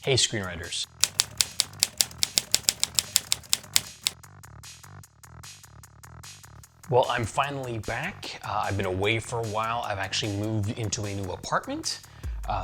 Hey Screenwriters. Well, I'm finally back. I've been away for a while. I've actually moved into a new apartment.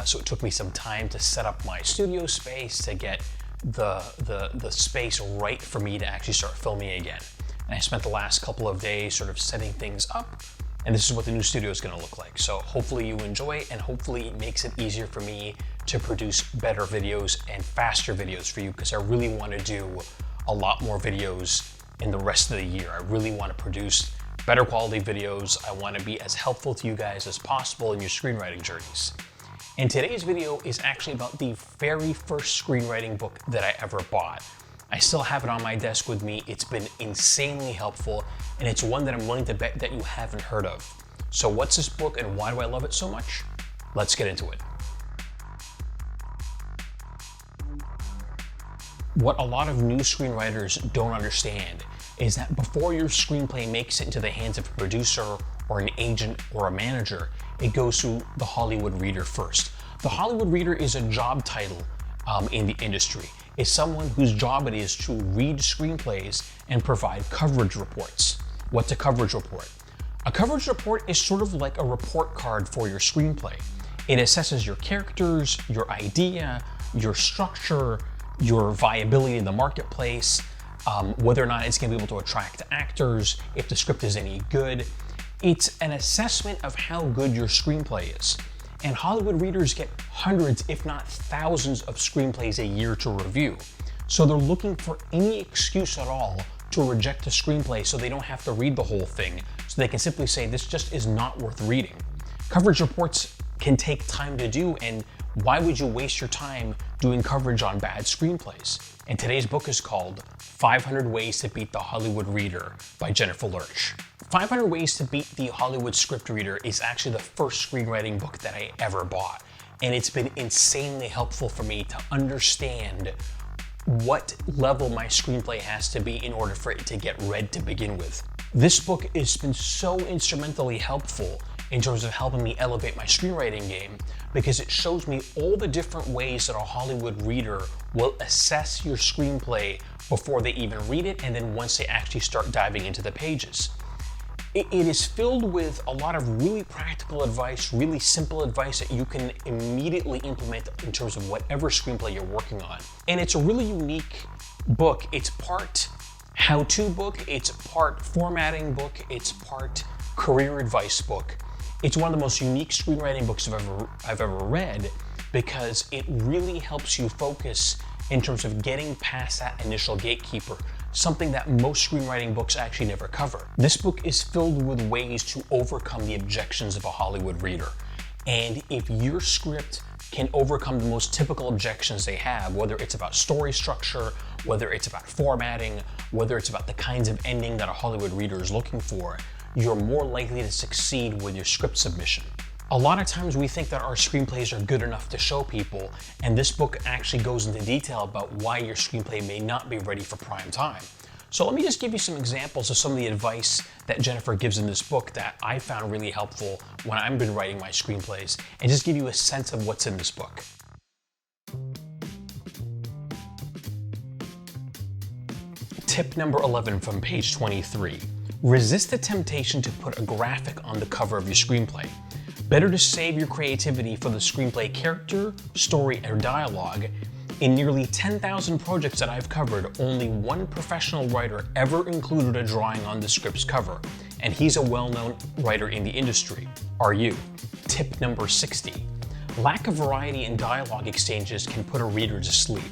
So it took me some time to set up my studio space, to get the space right for me to actually start filming again. And I spent the last couple of days sort of setting things up, and this is what the new studio is going to look like. So hopefully you enjoy it, and hopefully it makes it easier for me to produce better videos and faster videos for you, because I really want to do a lot more videos in the rest of the year. I really want to produce better quality videos. I want to be as helpful to you guys as possible in your screenwriting journeys. And today's video is actually about the very first screenwriting book that I ever bought. I still have it on my desk with me. It's been insanely helpful, and it's one that I'm willing to bet that you haven't heard of. So what's this book and why do I love it so much? Let's get into it. What a lot of new screenwriters don't understand is that before your screenplay makes it into the hands of a producer or an agent or a manager, it goes through the Hollywood reader first. The Hollywood reader is a job title in the industry. It's someone whose job it is to read screenplays and provide coverage reports. What's a coverage report? A coverage report is sort of like a report card for your screenplay. It assesses your characters, your idea, your structure, your viability in the marketplace, whether or not it's going to be able to attract actors, if the script is any good. It's an assessment of how good your screenplay is. And Hollywood readers get hundreds, if not thousands, of screenplays a year to review. So they're looking for any excuse at all to reject a screenplay so they don't have to read the whole thing, so they can simply say, this just is not worth reading. Coverage reports can take time to do, and why would you waste your time doing coverage on bad screenplays? And today's book is called 500 Ways to Beat the Hollywood Reader by Jennifer Lurch. 500 Ways to Beat the Hollywood Script Reader is actually the first screenwriting book that I ever bought. And it's been insanely helpful for me to understand what level my screenplay has to be in order for it to get read to begin with. This book has been so instrumentally helpful in terms of helping me elevate my screenwriting game, because it shows me all the different ways that a Hollywood reader will assess your screenplay before they even read it, and then once they actually start diving into the pages. It is filled with a lot of really practical advice, really simple advice that you can immediately implement in terms of whatever screenplay you're working on. And it's a really unique book. It's part how-to book, it's part formatting book, it's part career advice book. It's one of the most unique screenwriting books I've ever read, because it really helps you focus in terms of getting past that initial gatekeeper, something that most screenwriting books actually never cover. This book is filled with ways to overcome the objections of a Hollywood reader. And if your script can overcome the most typical objections they have, whether it's about story structure, whether it's about formatting, whether it's about the kinds of ending that a Hollywood reader is looking for, you're more likely to succeed with your script submission. A lot of times we think that our screenplays are good enough to show people, and this book actually goes into detail about why your screenplay may not be ready for prime time. So let me just give you some examples of some of the advice that Jennifer gives in this book that I found really helpful when I've been writing my screenplays, and just give you a sense of what's in this book. Tip number 11 from page 23. Resist the temptation to put a graphic on the cover of your screenplay. Better to save your creativity for the screenplay character, story, or dialogue. In nearly 10,000 projects that I've covered, only one professional writer ever included a drawing on the script's cover, and he's a well-known writer in the industry. Are you? Tip number 60. Lack of variety in dialogue exchanges can put a reader to sleep.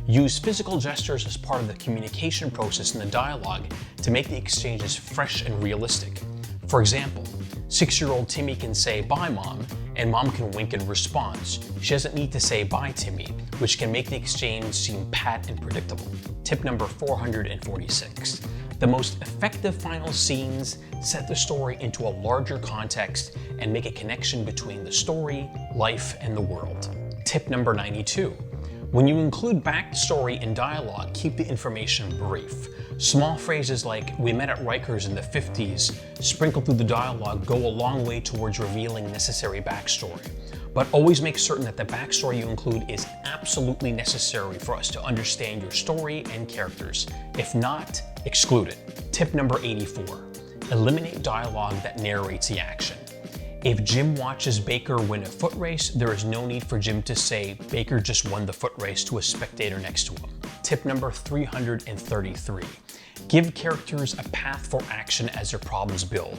Use physical gestures as part of the communication process in the dialogue to make the exchanges fresh and realistic. For example, 6-year-old Timmy can say, "Bye, Mom," and Mom can wink in response. She doesn't need to say, "Bye, Timmy," which can make the exchange seem pat and predictable. Tip number 446. The most effective final scenes set the story into a larger context and make a connection between the story, life, and the world. Tip number 92. When you include backstory and dialogue, keep the information brief. Small phrases like "we met at Rikers in the 50s" sprinkled through the dialogue go a long way towards revealing necessary backstory. but always make certain that the backstory you include is absolutely necessary for us to understand your story and characters. If not, exclude it. Tip number 84, eliminate dialogue that narrates the action. If Jim watches Baker win a foot race, there is no need for Jim to say, "Baker just won the foot race," to a spectator next to him. Tip number 333, give characters a path for action as their problems build.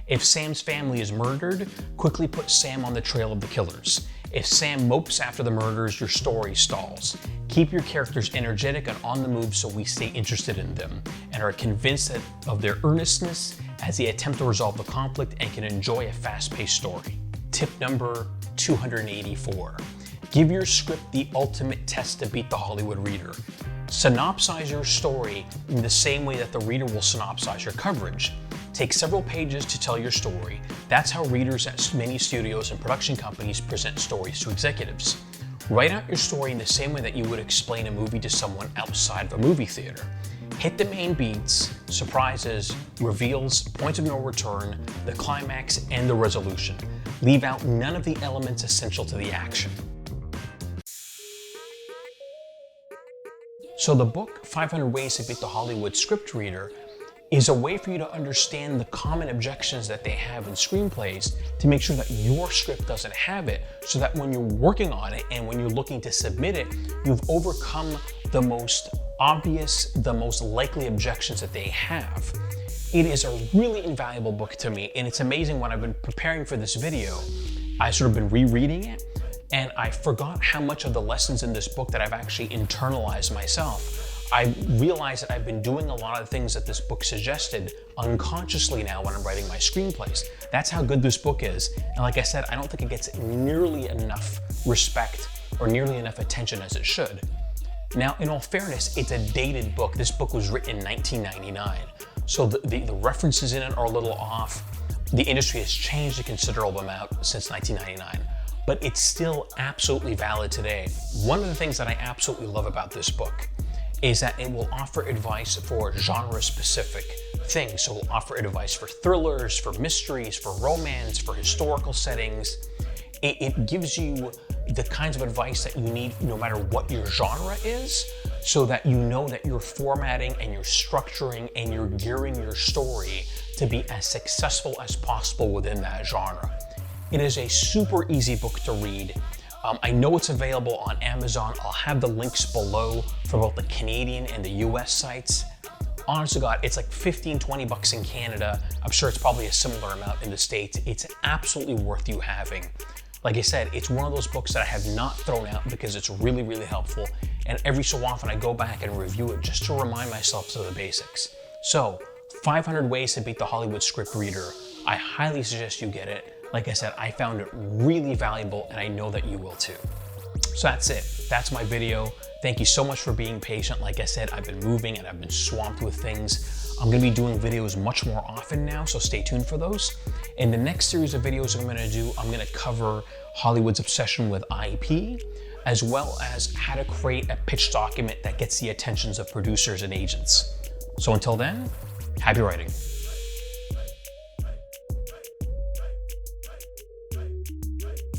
If Sam's family is murdered, quickly put Sam on the trail of the killers. If Sam mopes after the murders, your story stalls. Keep your characters energetic and on the move so we stay interested in them and are convinced of their earnestness as they attempt to resolve the conflict and can enjoy a fast-paced story. Tip number 284, give your script the ultimate test to beat the Hollywood reader. Synopsize your story in the same way that the reader will synopsize your coverage. Take several pages to tell your story. That's how readers at many studios and production companies present stories to executives. Write out your story in the same way that you would explain a movie to someone outside of a movie theater. Hit the main beats, surprises, reveals, points of no return, the climax, and the resolution. Leave out none of the elements essential to the action. So the book, 500 Ways to Beat the Hollywood Script Reader, is a way for you to understand the common objections that they have in screenplays to make sure that your script doesn't have it, so that when you're working on it and when you're looking to submit it, you've overcome the most obvious, the most likely objections that they have. It is a really invaluable book to me, and it's amazing when I've been preparing for this video, I've sort of been rereading it, and I forgot how much of the lessons in this book that I've actually internalized myself. I realized that I've been doing a lot of things that this book suggested unconsciously now when I'm writing my screenplays. That's how good this book is. And like I said, I don't think it gets nearly enough respect or nearly enough attention as it should. Now, in all fairness, it's a dated book. This book was written in 1999. So the references in it are a little off. The industry has changed a considerable amount since 1999, but it's still absolutely valid today. One of the things that I absolutely love about this book is that it will offer advice for genre-specific things. So it will offer advice for thrillers, for mysteries, for romance, for historical settings. It gives you the kinds of advice that you need no matter what your genre is, so that you know that you're formatting and you're structuring and you're gearing your story to be as successful as possible within that genre. It is a super easy book to read. I know it's available on Amazon. I'll have the links below for both the Canadian and the US sites. Honest to God, it's like 15, 20 bucks in Canada. I'm sure it's probably a similar amount in the States. It's absolutely worth you having. Like I said, it's one of those books that I have not thrown out because it's really, really helpful. And every so often I go back and review it just to remind myself of the basics. So, 500 Ways to Beat the Hollywood Script Reader. I highly suggest you get it. Like I said, I found it really valuable, and I know that you will too. So that's it. That's my video. Thank you so much for being patient. Like I said, I've been moving and I've been swamped with things. I'm gonna be doing videos much more often now, so stay tuned for those. In the next series of videos I'm gonna do, I'm gonna cover Hollywood's obsession with IP, as well as how to create a pitch document that gets the attentions of producers and agents. So until then, happy writing.